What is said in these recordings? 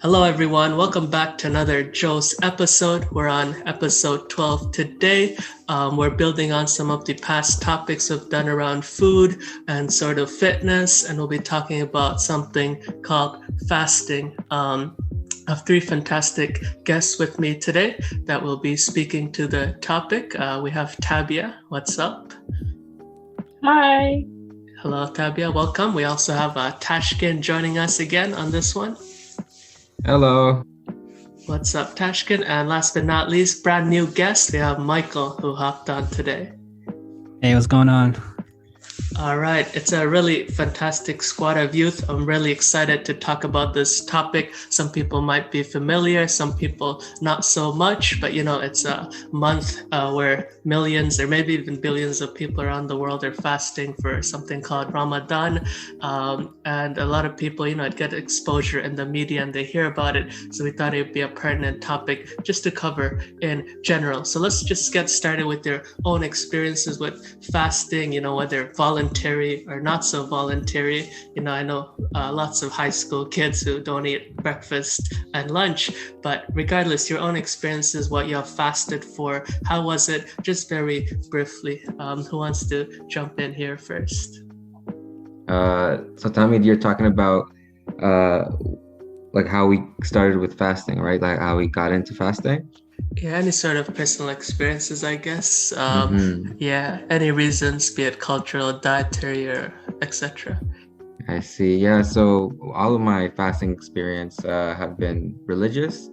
Hello, everyone. Welcome back to another Joe's episode. We're on episode 12 today. We're building on some of the past topics we've done around food and sort of fitness, and we'll be talking about something called fasting. I have three fantastic guests with me today that will be speaking to the topic. We have Tabia. What's up? Hi. Hello, Tabia. Welcome. We also have Tashkin joining us again on this one. Hello. What's up, Tashkin? And last but not least, brand new guest, we have Michael who hopped on today. Hey, what's going on? All right, it's a really fantastic squad of youth. I'm really excited to talk about this topic. Some people might be familiar, some people not so much, but it's a month where millions or maybe even billions of people around the world are fasting for something called Ramadan. And a lot of people, get exposure in the media and they hear about it. So we thought it'd be a pertinent topic just to cover in general. So let's just get started with your own experiences with fasting, whether voluntary or not so voluntary. I know lots of high school kids who don't eat breakfast and lunch, but regardless, your own experiences, what you have fasted for, how was it? Just very briefly, who wants to jump in here first? So Tahmid, you're talking about like how we started with fasting, right? Like how we got into fasting? Yeah, any sort of personal experiences, I guess. Mm-hmm. Yeah, any reasons, be it cultural, dietary, or etc. I see. Yeah, so all of my fasting experience have been religious,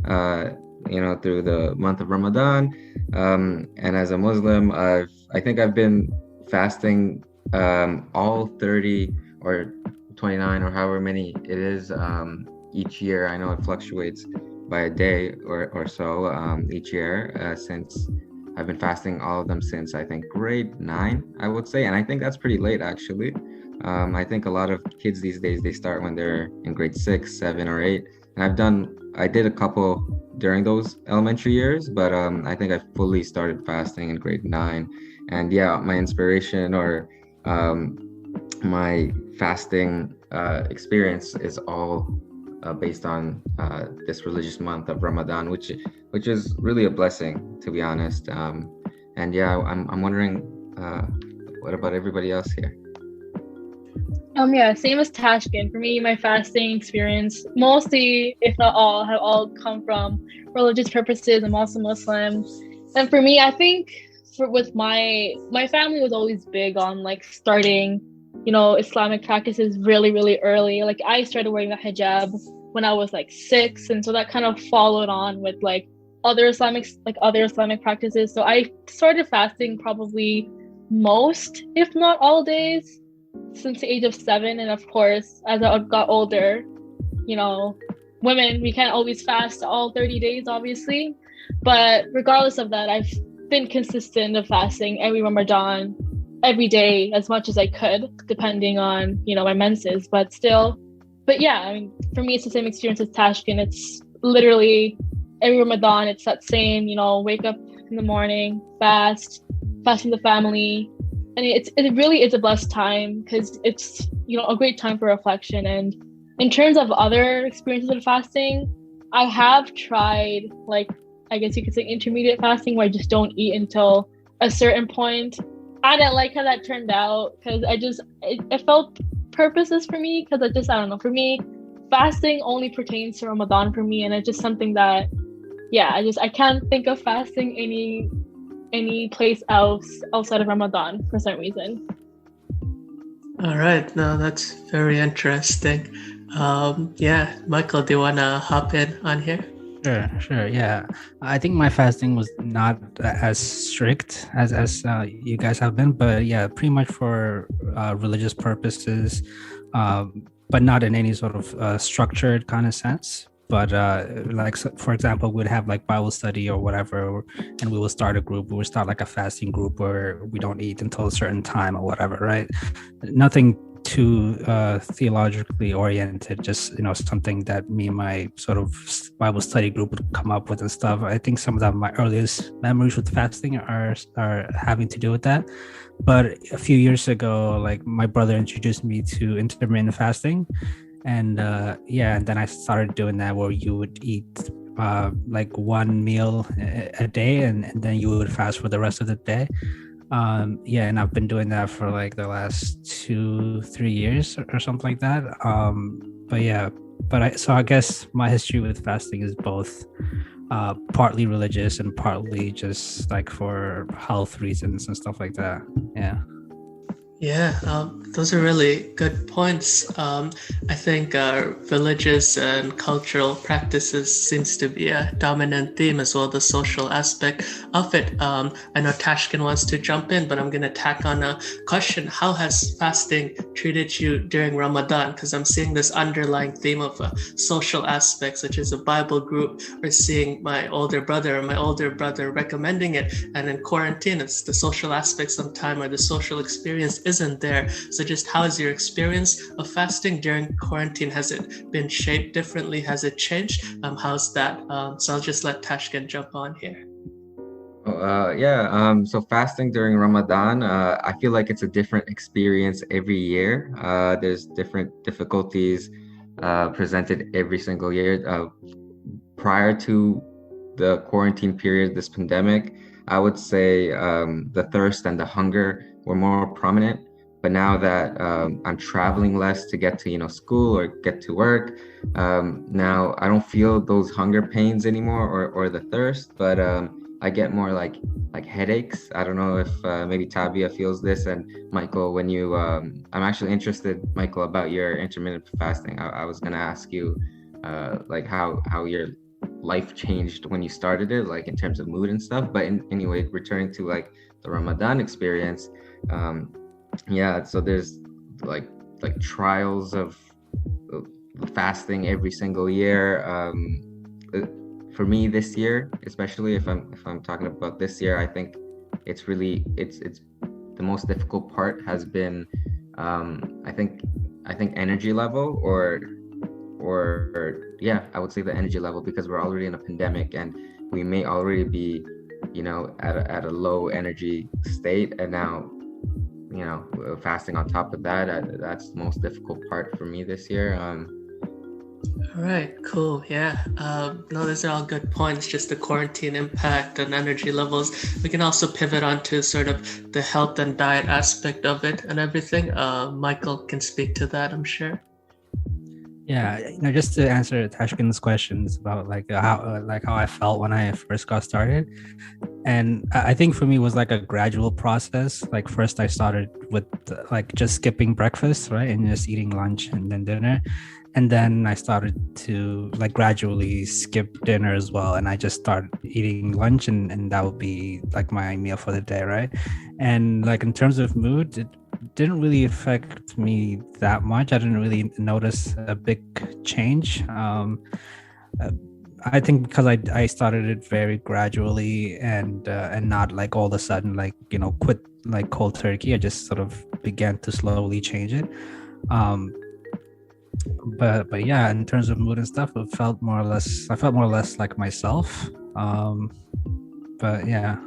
through the month of Ramadan. And as a Muslim, I think I've been fasting all 30 or 29 or however many it is each year. I know it fluctuates by a day or so each year since I've been fasting all of them since I think grade 9, I would say. And I think that's pretty late actually. I think a lot of kids these days, they start when they're in grade 6, 7 or 8. And I did a couple during those elementary years, but I think I fully started fasting in grade 9. And yeah, my inspiration or my fasting experience is all based on this religious month of Ramadan, which is really a blessing, to be honest. And yeah, I'm wondering, what about everybody else here? Yeah, same as Tashkin. For me, my fasting experience, mostly, if not all, have all come from religious purposes. I'm also Muslim. And for me, I think with my family was always big on like starting, Islamic practices really, really early. Like I started wearing the hijab when I was like 6. And so that kind of followed on with like other Islamic practices. So I started fasting probably most, if not all days, since the age of 7. And of course, as I got older, women, we can't always fast all 30 days, obviously. But regardless of that, I've been consistent of fasting every Ramadan, every day, as much as I could, depending on, my menses. But yeah, I mean, for me, it's the same experience as Tashkin. It's literally every Ramadan, it's that same, wake up in the morning, fasting the family. And it really is a blessed time because it's, a great time for reflection. And in terms of other experiences of fasting, I have tried, like, I guess you could say intermediate fasting, where I just don't eat until a certain point. I didn't like how that turned out because it felt purposeless for me because I don't know, for me, fasting only pertains to Ramadan for me. And it's just something that, yeah, I can't think of fasting any place else outside of Ramadan for some reason. All right, no, that's very interesting. Yeah, Michael, do you want to hop in on here? Sure. Yeah, I think my fasting was not as strict as you guys have been, but yeah, pretty much for religious purposes, but not in any sort of structured kind of sense. But like, so, for example, we'd have like Bible study or whatever, and we will start a group. We will start like a fasting group where we don't eat until a certain time or whatever, right? Nothing too theologically oriented, just something that me and my sort of Bible study group would come up with and stuff. I think some of my earliest memories with fasting are having to do with that. But a few years ago, like my brother introduced me to intermittent fasting, And and then I started doing that where you would eat like one meal a day, and then you would fast for the rest of the day. And I've been doing that for like the last 2-3 years or something like that. So I guess my history with fasting is both partly religious and partly just like for health reasons and stuff like that. Yeah, those are really good points. I think religious and cultural practices seems to be a dominant theme, as well, the social aspect of it. I know Tashkin wants to jump in, but I'm going to tack on a question. How has fasting treated you during Ramadan? Because I'm seeing this underlying theme of a social aspect, such as a Bible group, or seeing my older brother recommending it. And in quarantine, it's the social aspect sometime, or the social experience isn't there. So just how is your experience of fasting during quarantine? Has it been shaped differently? Has it changed? How's that? So I'll just let Tashkin jump on here. So fasting during Ramadan, I feel like it's a different experience every year. There's different difficulties presented every single year. Prior to the quarantine period, this pandemic, I would say the thirst and the hunger were more prominent. But now that I'm traveling less to get to school or get to work, now I don't feel those hunger pains anymore, or the thirst, but I get more like headaches. I don't know if maybe Tabia feels this, and Michael, when you I'm actually interested, Michael, about your intermittent fasting. I was gonna ask you like how your life changed when you started it, like in terms of mood and stuff. But anyway, returning to like the Ramadan experience, so there's like trials of fasting every single year. For me this year, especially if I'm talking about this year, I think it's really it's the most difficult part has been I think energy level, or I would say the energy level, because we're already in a pandemic and we may already be at a low energy state, and now fasting on top of that, that's the most difficult part for me this year. All right, cool. Yeah. No, those are all good points, just the quarantine impact and energy levels. We can also pivot onto sort of the health and diet aspect of it and everything. Michael can speak to that, I'm sure. Yeah, just to answer Tashkin's questions about how I felt when I first got started, and I think for me it was like a gradual process. Like first I started with like just skipping breakfast, right, and just eating lunch and then dinner, and then I started to like gradually skip dinner as well, and I just started eating lunch, and that would be like my meal for the day, right? And like in terms of mood, it didn't really affect me that much. I didn't really notice a big change. I think because I started it very gradually and not like all of a sudden quit like cold turkey. I just sort of began to slowly change it. But yeah, in terms of mood and stuff, I felt more or less like myself. But yeah.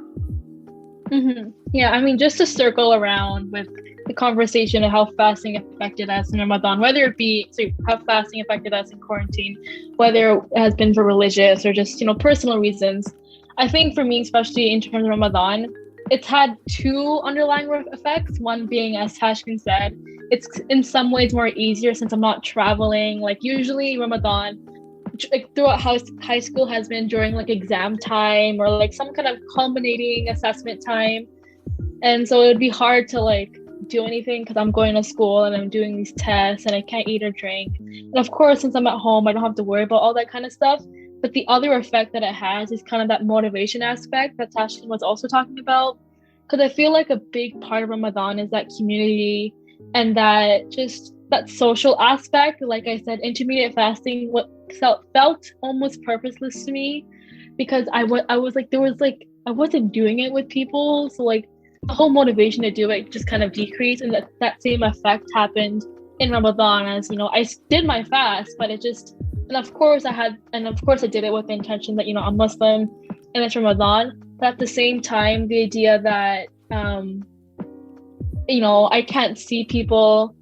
Mm-hmm. Yeah, I mean, just to circle around with the conversation of how fasting affected us in Ramadan, whether it be how fasting affected us in quarantine, whether it has been for religious or just personal reasons. I think for me, especially in terms of Ramadan, it's had two underlying effects. One being, as Tashkin said, it's in some ways more easier since I'm not traveling. Like usually Ramadan, like throughout high school has been during like exam time or like some kind of culminating assessment time, and so it would be hard to like do anything because I'm going to school and I'm doing these tests and I can't eat or drink. And of course, since I'm at home, I don't have to worry about all that kind of stuff. But the other effect that it has is kind of that motivation aspect that Tashkin was also talking about, because I feel like a big part of Ramadan is that community and that just that social aspect. Like I said, intermediate fasting felt almost purposeless to me, because I was like, I wasn't doing it with people, so like the whole motivation to do it just kind of decreased, and that same effect happened in Ramadan. As I did my fast, but it just, and of course I did it with the intention that I'm Muslim and it's Ramadan, but at the same time the idea that I can't see people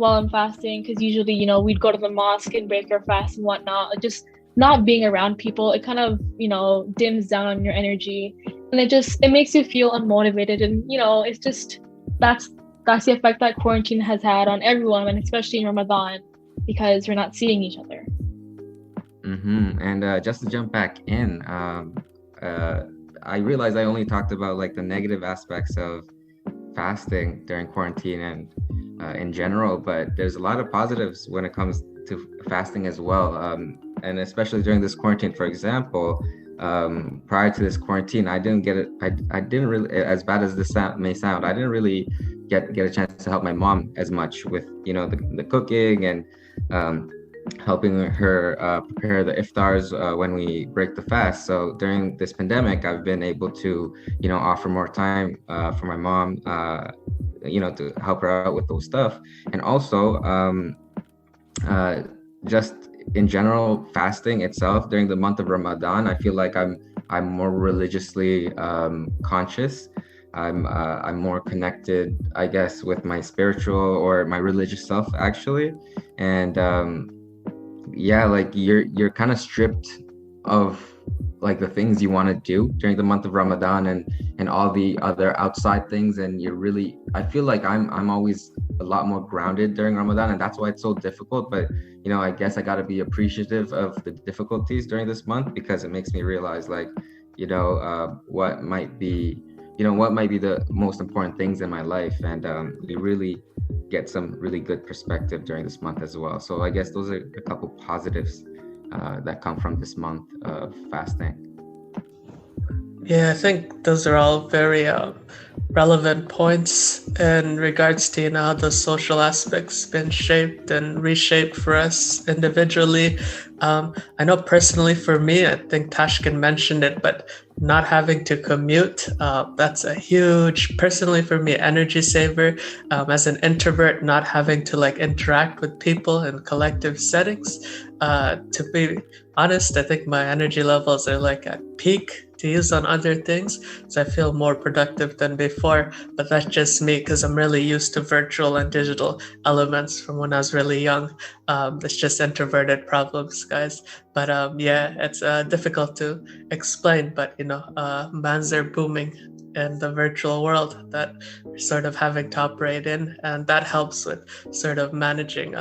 while I'm fasting, because usually, you know, we'd go to the mosque and break our fast and whatnot. Just not being around people, it kind of, you know, dims down on your energy, and it makes you feel unmotivated. And you know, it's just that's the effect that quarantine has had on everyone, and especially in Ramadan, because we're not seeing each other. And just to jump back in, I realized I only talked about like the negative aspects of fasting during quarantine and in general, but there's a lot of positives when it comes to fasting as well. And especially during this quarantine, for example, prior to this quarantine, I didn't get it. I didn't really, as bad as this may sound, I didn't really get a chance to help my mom as much with, you know, the cooking and helping her prepare the iftars when we break the fast. So during this pandemic, I've been able to, you know, offer more time for my mom, you know, to help her out with those stuff. And also just in general, fasting itself during the month of Ramadan, I feel like I'm more religiously conscious. I'm more connected, I guess, with my spiritual or my religious self, actually. And yeah, like you're kind of stripped of like the things you want to do during the month of Ramadan and all the other outside things, and I feel like I'm always a lot more grounded during Ramadan, and that's why it's so difficult. But you know, I guess I got to be appreciative of the difficulties during this month, because it makes me realize, like, you know, what might be the most important things in my life, and we really get some really good perspective during this month as well. So I guess those are a couple positives that come from this month of fasting. Yeah, I think those are all very relevant points in regards to, you know, how the social aspects been shaped and reshaped for us individually. I know personally for me, I think Tashkin mentioned it, but not having to commute, that's a huge, personally for me, energy saver. As an introvert, not having to like interact with people in collective settings. To be honest, I think my energy levels are like at peak to use on other things, so I feel more productive than before. But that's just me, because I'm really used to virtual and digital elements from when I was really young. It's just introverted problems, guys. But yeah, it's difficult to explain, but you know, mans are booming in the virtual world that we're sort of having to operate in, and that helps with sort of managing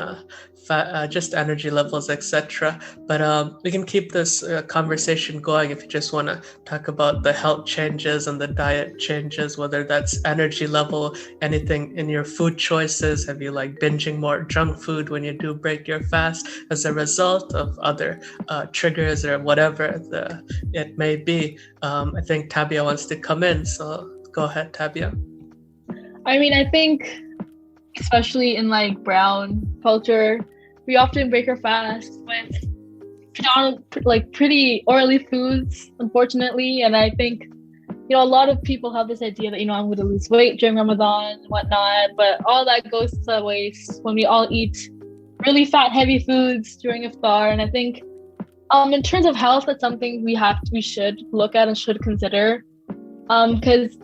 just energy levels, etc. But we can keep this conversation going if you just want to talk about the health changes and the diet changes, whether that's energy level, anything in your food choices. Have you like binging more junk food when you do break your fast as a result of other triggers or whatever it may be? I think Tabia wants to come in, so go ahead, Tabia. I mean, I think especially in like brown culture, we often break our fast with like pretty oily foods, unfortunately. And I think, you know, a lot of people have this idea that, you know, I'm going to lose weight during Ramadan and whatnot, but all that goes to waste when we all eat really fat, heavy foods during iftar. And I think in terms of health, that's something we should look at and should consider. Because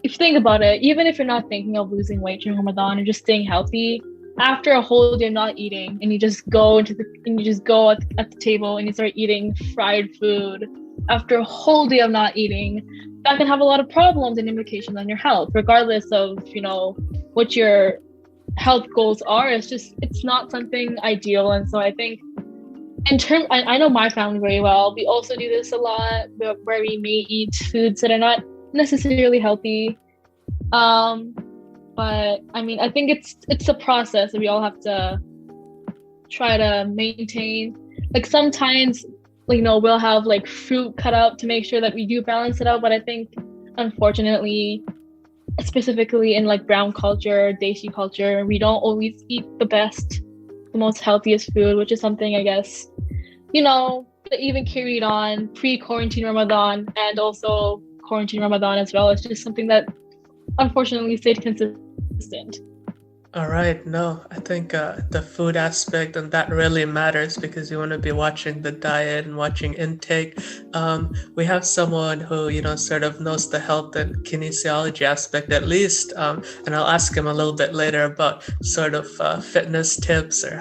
if you think about it, even if you're not thinking of losing weight during Ramadan and just staying healthy, after a whole day of not eating, and you just go at the table and you start eating fried food after a whole day of not eating, that can have a lot of problems and implications on your health, regardless of, you know, what your health goals are. It's not something ideal. And so I think I know my family very well. We also do this a lot, where we may eat foods that are not necessarily healthy. But I mean, I think it's a process that we all have to try to maintain. Like sometimes, like, you know, we'll have like fruit cut out to make sure that we do balance it out. But I think, unfortunately, specifically in like brown culture, Desi culture, we don't always eat the most healthiest food, which is something, I guess, you know, that even carried on pre-quarantine Ramadan and also quarantine Ramadan as well. It's just something that unfortunately stayed consistent. All right. No, I think the food aspect and that really matters because you want to be watching the diet and watching intake. We have someone who, sort of knows the health and kinesiology aspect at least. And I'll ask him a little bit later about sort of fitness tips or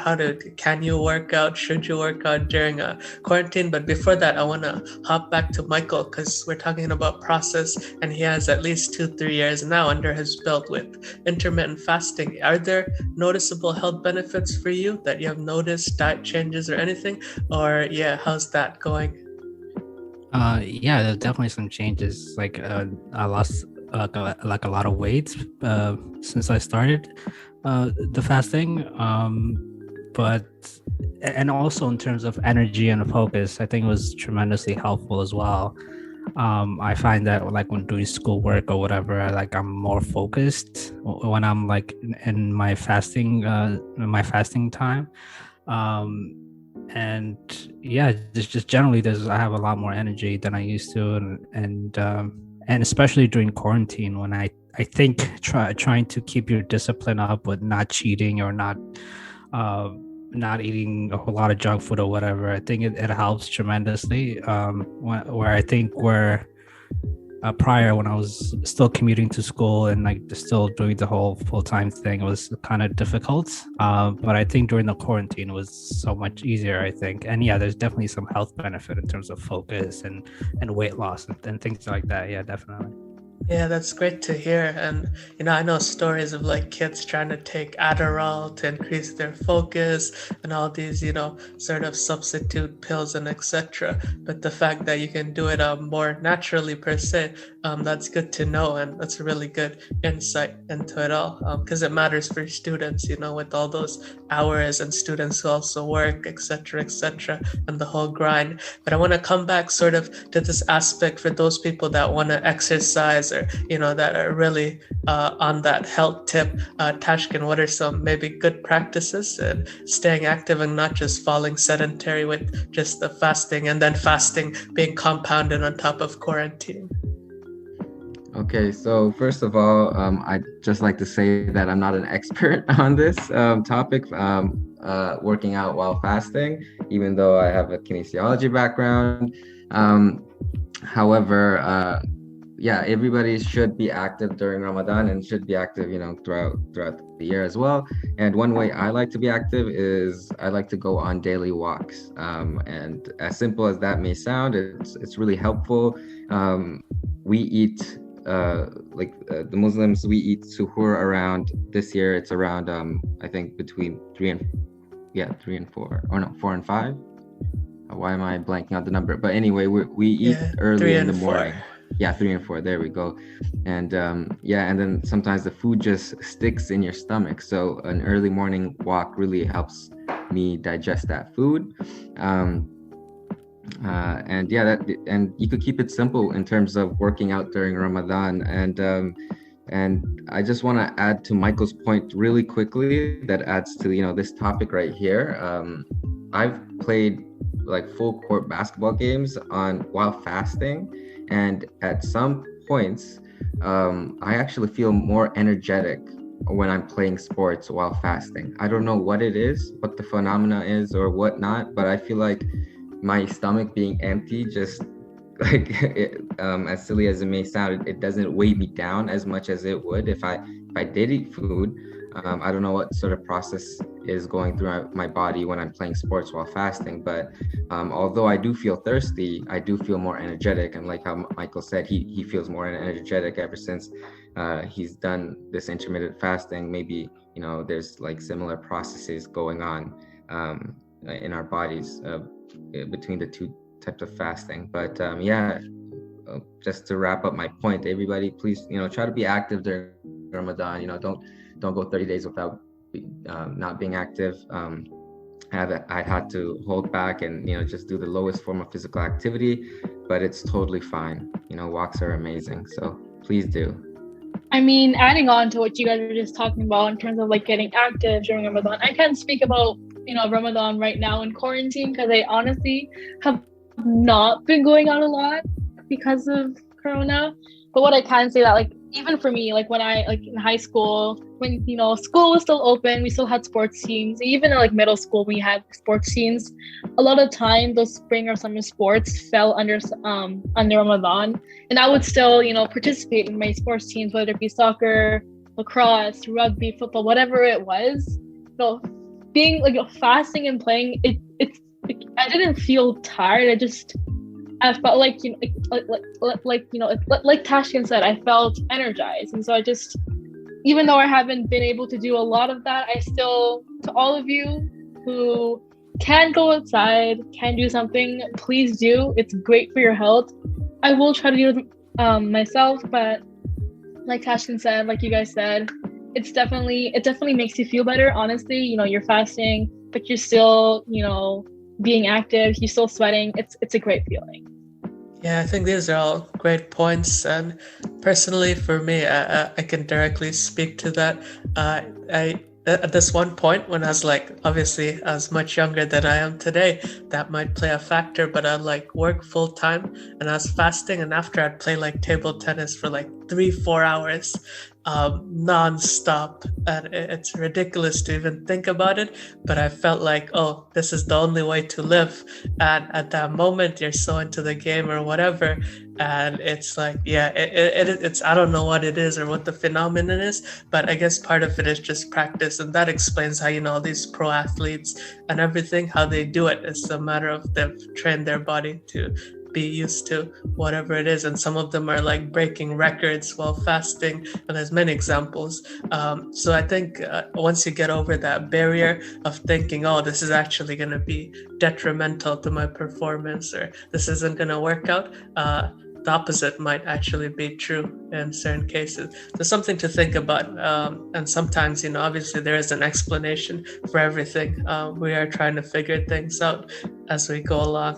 can you work out? Should you work out during a quarantine? But before that, I want to hop back to Michael because we're talking about process and he has at least 2-3 years now under his belt with intermittent fasting. Are there noticeable health benefits for you that you have noticed, diet changes or anything? Or yeah, how's that going? Yeah, there's definitely some changes. Like I lost like a lot of weight since I started the fasting. But and also in terms of energy and focus, I think it was tremendously helpful as well. I find that like when doing schoolwork or whatever, I'm more focused when I'm like in my fasting time. Um, and yeah, just generally, I have a lot more energy than I used to, and especially during quarantine when I think trying to keep your discipline up with not cheating or uh, not eating a whole lot of junk food or whatever. I think it helps tremendously. Where I think where prior when I was still commuting to school and like still doing the whole full-time thing, it was kind of difficult. But I think during the quarantine it was so much easier, I think. And yeah, there's definitely some health benefit in terms of focus and weight loss and things like that. Yeah, definitely. Yeah, that's great to hear. And, I know stories of like kids trying to take Adderall to increase their focus and all these, sort of substitute pills and etc. But the fact that you can do it more naturally per se, that's good to know. And that's a really good insight into it all because it matters for students, with all those hours and students who also work, etc., and the whole grind. But I want to come back sort of to this aspect for those people that want to exercise or that are really on that health tip. Tashkin, what are some maybe good practices in staying active and not just falling sedentary with just the fasting and then fasting being compounded on top of quarantine? Okay, so first of all, I'd just like to say that I'm not an expert on this topic, working out while fasting, even though I have a kinesiology background. However, yeah, everybody should be active during Ramadan and should be active, throughout the year as well. And one way I like to be active is I like to go on daily walks. And as simple as that may sound, it's really helpful. We eat the Muslims, we eat suhoor around this year. It's around I think between 3 and 4, or no, 4 and 5. Why am I blanking out the number? But anyway, we eat early in the morning. 3 and 4, there we go. And and then sometimes the food just sticks in your stomach, so an early morning walk really helps me digest that food. And you could keep it simple in terms of working out during Ramadan. And I just want to add to Michael's point really quickly that adds to this topic right here. I've played like full court basketball games while fasting, and at some points I actually feel more energetic when I'm playing sports while fasting. I don't know what it is, what the phenomena is or whatnot, but I feel like my stomach being empty just like as silly as it may sound, it doesn't weigh me down as much as it would if I did eat food. I don't know what sort of process is going through my body when I'm playing sports while fasting, but although I do feel thirsty, I do feel more energetic. And like how Michael said, he feels more energetic ever since he's done this intermittent fasting. Maybe there's like similar processes going on in our bodies between the two types of fasting. But just to wrap up my point, everybody please try to be active during Ramadan. Don't go 30 days without not being active. I had to hold back and just do the lowest form of physical activity, but it's totally fine. Walks are amazing, so please do. I mean, adding on to what you guys were just talking about in terms of like getting active during Ramadan, I can't speak about Ramadan right now in quarantine because I honestly have not been going out a lot because of Corona. But what I can say that, like, even for me, like when I, like in high school, when, you know, school was still open, we still had sports teams. Even in like middle school, we had sports teams. A lot of time, those spring or summer sports fell under Ramadan, and I would still, you know, participate in my sports teams, whether it be soccer, lacrosse, rugby, football, whatever it was. So being like fasting and playing, it's I didn't feel tired. I felt like, you know, like you know, like Tashkin said, I felt energized. And so I just, even though I haven't been able to do a lot of that, I still, to all of you who can go outside, can do something, please do. It's great for your health. I will try to do it myself, but like Tashkin said, like you guys said, it definitely makes you feel better. Honestly, you know, you're fasting, but you're still, you know, being active, you're still sweating. It's a great feeling. Yeah, I think these are all great points, and personally for me, I can directly speak to that. I At this one point when I was like, obviously I was much younger than I am today, that might play a factor, but I like work full time and I was fasting, and after I'd play like table tennis for like 3-4 hours non-stop, and it's ridiculous to even think about it, but I felt like, oh, this is the only way to live. And at that moment you're so into the game or whatever, and it's like, yeah, it's I don't know what it is or what the phenomenon is, but I guess part of it is just practice, and that explains how, you know, these pro athletes and everything, how they do it. It's a matter of they've trained their body to be used to whatever it is, and some of them are like breaking records while fasting, and there's many examples. So I think once you get over that barrier of thinking, oh, this is actually going to be detrimental to my performance, or this isn't going to work out, the opposite might actually be true in certain cases. There's something to think about, and sometimes, you know, obviously there is an explanation for everything. We are trying to figure things out as we go along.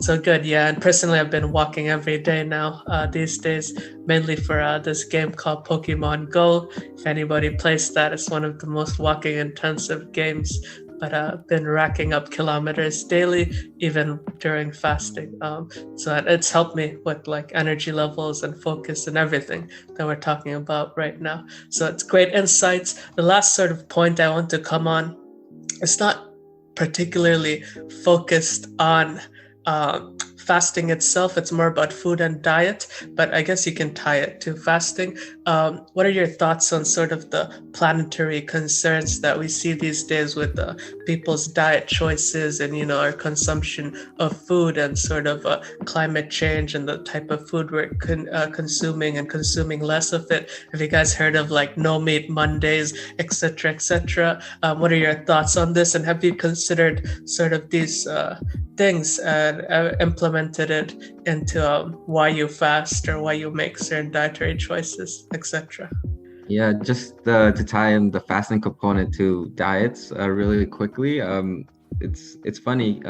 So good, yeah. And personally, I've been walking every day now these days, mainly for this game called Pokemon Go. If anybody plays that, it's one of the most walking intensive games, but I've been racking up kilometers daily, even during fasting. So it's helped me with like energy levels and focus and everything that we're talking about right now. So it's great insights. The last sort of point I want to come on, it's not particularly focused on fasting itself. It's more about food and diet, but I guess you can tie it to fasting. What are your thoughts on sort of the planetary concerns that we see these days with people's diet choices and, you know, our consumption of food, and sort of climate change and the type of food we're consuming and consuming less of it? Have you guys heard of like no meat Mondays, etc., etc.? What are your thoughts on this, and have you considered sort of these things and implemented it into why you fast or why you make certain dietary choices, etc.? Yeah, just to tie in the fasting component to diets really quickly. It's funny.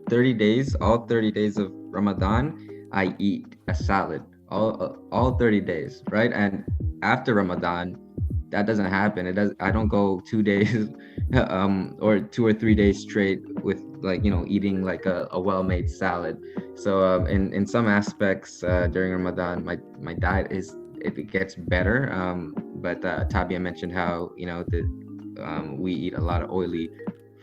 30 days, all 30 days of Ramadan, I eat a salad. All 30 days, right? And after Ramadan, that doesn't happen. I don't go 2 days or 2 or 3 days straight with, like, you know, eating like a well-made salad. So in some aspects during Ramadan, my diet it gets better. But Tabia mentioned how, you know, we eat a lot of oily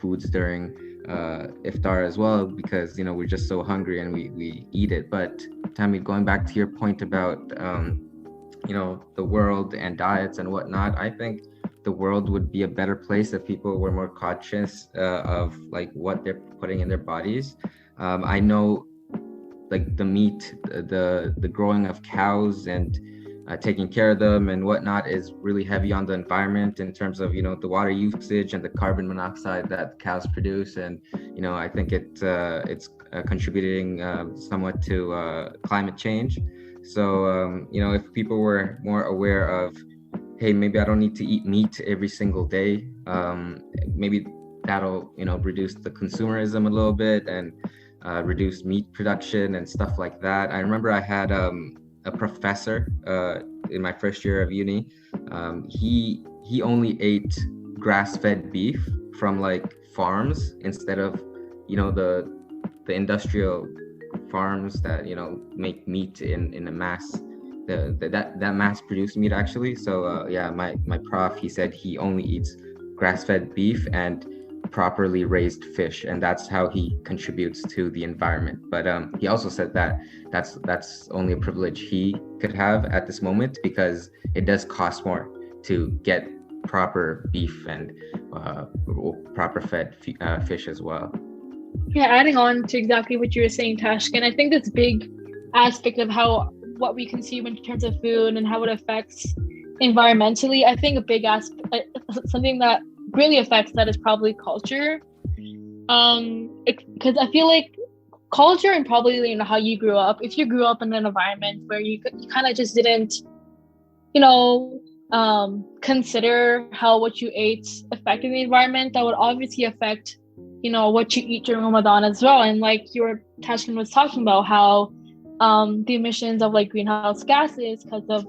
foods during iftar as well, because, you know, we're just so hungry and we eat it. But Tahmid, going back to your point about you know, the world and diets and whatnot, I think the world would be a better place if people were more conscious of like what they're putting in their bodies. I know like the meat, the growing of cows and taking care of them and whatnot is really heavy on the environment in terms of, you know, the water usage and the carbon monoxide that cows produce. And, you know, I think it's contributing somewhat to climate change. So, you know, if people were more aware of, hey, maybe I don't need to eat meat every single day, maybe that'll, you know, reduce the consumerism a little bit and reduce meat production and stuff like that. I remember I had a professor in my first year of uni. He only ate grass-fed beef from like farms instead of, you know, the industrial farms that make meat in a mass, that mass produced meat actually. So yeah, my prof, he said he only eats grass-fed beef and properly raised fish, and that's how he contributes to the environment. But he also said that that's only a privilege he could have at this moment, because it does cost more to get proper beef and proper fed fish as well. Yeah, adding on to exactly what you were saying, Tashkin, I think this big aspect of what we consume in terms of food and how it affects environmentally, I think a big aspect, something that really affects that, is probably culture. Because I feel like culture and probably how you grew up. If you grew up in an environment where you kind of just didn't, consider how what you ate affected the environment, that would obviously affect what you eat during Ramadan as well. And like Tashkin was talking about, how the emissions of like greenhouse gases because of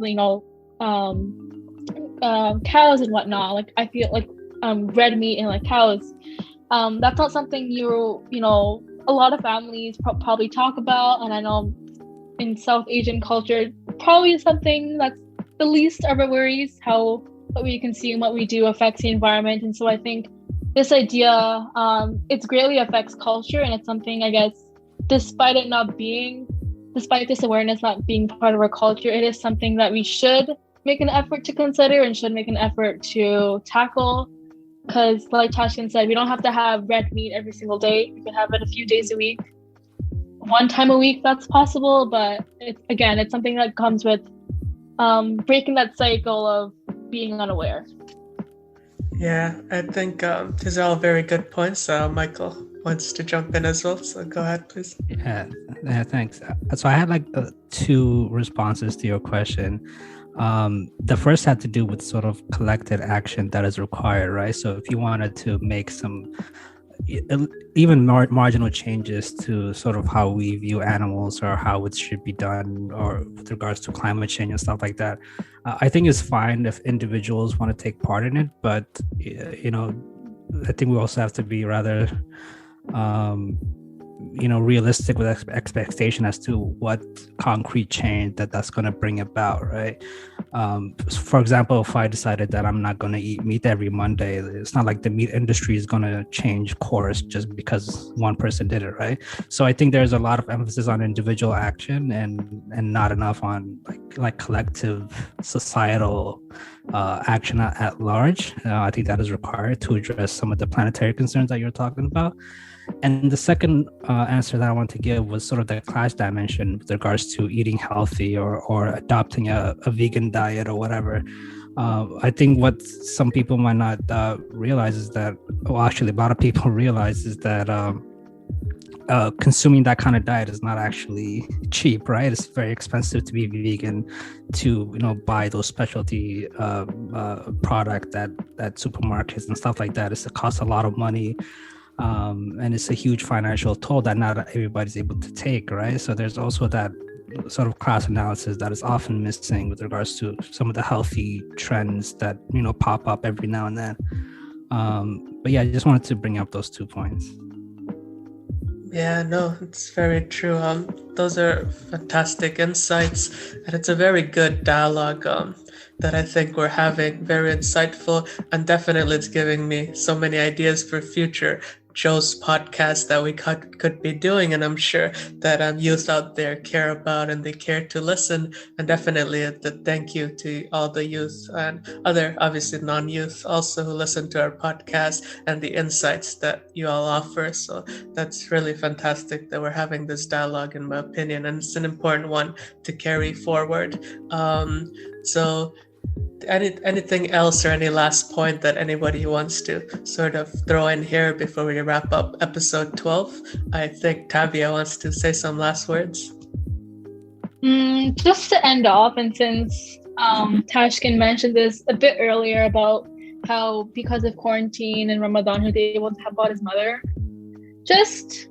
cows and whatnot. Like I feel like red meat and like cows. That's not something a lot of families probably talk about, and I know in South Asian culture probably something that's the least of our worries, how what we consume, what we do affects the environment. And so I think this idea, it greatly affects culture, and it's something, I guess, despite this awareness not being part of our culture, it is something that we should make an effort to consider and should make an effort to tackle. Because like Tashkin said, we don't have to have red meat every single day. We can have it a few days a week, one time a week, that's possible. But it's something that comes with breaking that cycle of being unaware. Yeah, I think these are all very good points. Michael wants to jump in as well, so go ahead, please. Yeah, thanks. So I had like two responses to your question. The first had to do with sort of collected action that is required, right? So if you wanted to make some even marginal changes to sort of how we view animals or how it should be done, or with regards to climate change and stuff like that, I think it's fine if individuals want to take part in it. But I think we also have to be rather realistic with expectation as to what concrete change that's going to bring about, right? For example, if I decided that I'm not going to eat meat every Monday, it's not like the meat industry is going to change course just because one person did it, right? So I think there's a lot of emphasis on individual action and not enough on like collective societal action at large. I think that is required to address some of the planetary concerns that you're talking about. And the second answer that I want to give was sort of the class dimension with regards to eating healthy or adopting a vegan diet or whatever. I think what some people might not realize is that, well, actually a lot of people realize is that consuming that kind of diet is not actually cheap, right? It's very expensive to be vegan, to buy those specialty product at supermarkets and stuff like that. It costs a lot of money. And it's a huge financial toll that not everybody's able to take, right? So there's also that sort of class analysis that is often missing with regards to some of the healthy trends that pop up every now and then. But yeah, I just wanted to bring up those 2 points. Yeah, no, it's very true. Those are fantastic insights, and it's a very good dialogue that I think we're having, very insightful, and definitely it's giving me so many ideas for future Joe's podcast that we could be doing, and I'm sure that youth out there care about and they care to listen. And definitely the thank you to all the youth and other obviously non-youth also who listen to our podcast and the insights that you all offer. So that's really fantastic that we're having this dialogue, in my opinion, and it's an important one to carry forward. So anything else or any last point that anybody wants to sort of throw in here before we wrap up episode 12? I think Tabia wants to say some last words. Just to end off, and since Tashkin mentioned this a bit earlier about how because of quarantine and Ramadan he was able to help out his mother, just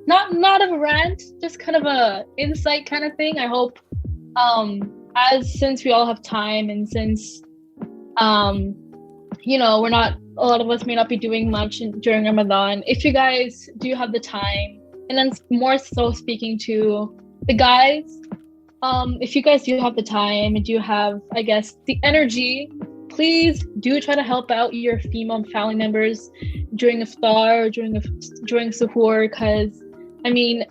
not of a rant, just kind of a insight kind of thing. I hope since we all have time, and since a lot of us may not be doing much during Ramadan, if you guys do have the time And then more so speaking to the guys, if you guys do have the time and do have, I guess, the energy, please do try to help out your female family members during iftar or during suhoor, because I mean,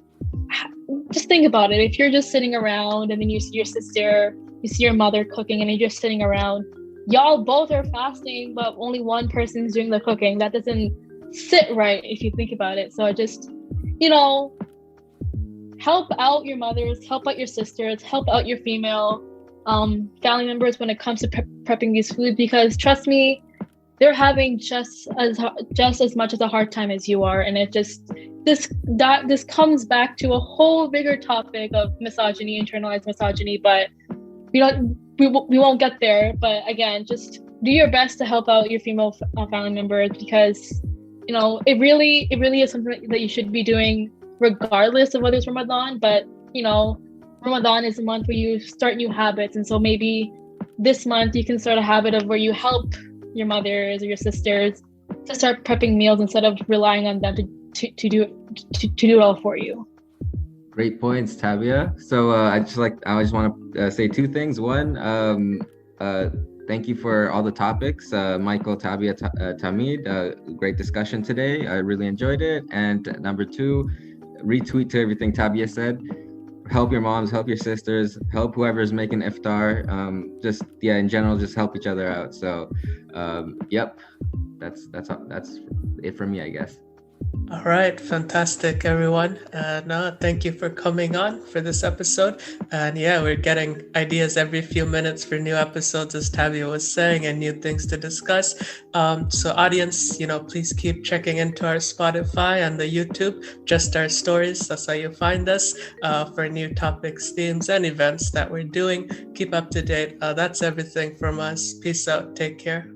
just think about it. If you're just sitting around and then you see your sister, you see your mother cooking, and you're just sitting around, y'all both are fasting, but only one person's doing the cooking. That doesn't sit right if you think about it. So just, help out your mothers, help out your sisters, help out your female family members when it comes to prepping these foods, because trust me, they're having just as much as a hard time as you are. And it just this comes back to a whole bigger topic of misogyny, internalized misogyny, but we won't get there. But again, just do your best to help out your female family members, because it really is something that you should be doing regardless of whether it's Ramadan. But Ramadan is a month where you start new habits, and so maybe this month you can start a habit of where you help your mothers or your sisters to start prepping meals instead of relying on them to do it all for you. Great points, Tabia. So I just want to say two things. One, thank you for all the topics, Michael, Tabia, Tahmid. Great discussion today. I really enjoyed it. And number two, retweet to everything Tabia said. Help your moms, help your sisters, help whoever's making iftar. In general, just help each other out. So, yep, that's it for me, I guess. All right, fantastic, everyone. Thank you for coming on for this episode. And we're getting ideas every few minutes for new episodes, as Tabia was saying, and new things to discuss. So audience, please keep checking into our Spotify and the YouTube, Just Our Stories. That's how you find us for new topics, themes, and events that we're doing. Keep up to date. That's everything from us. Peace out. Take care.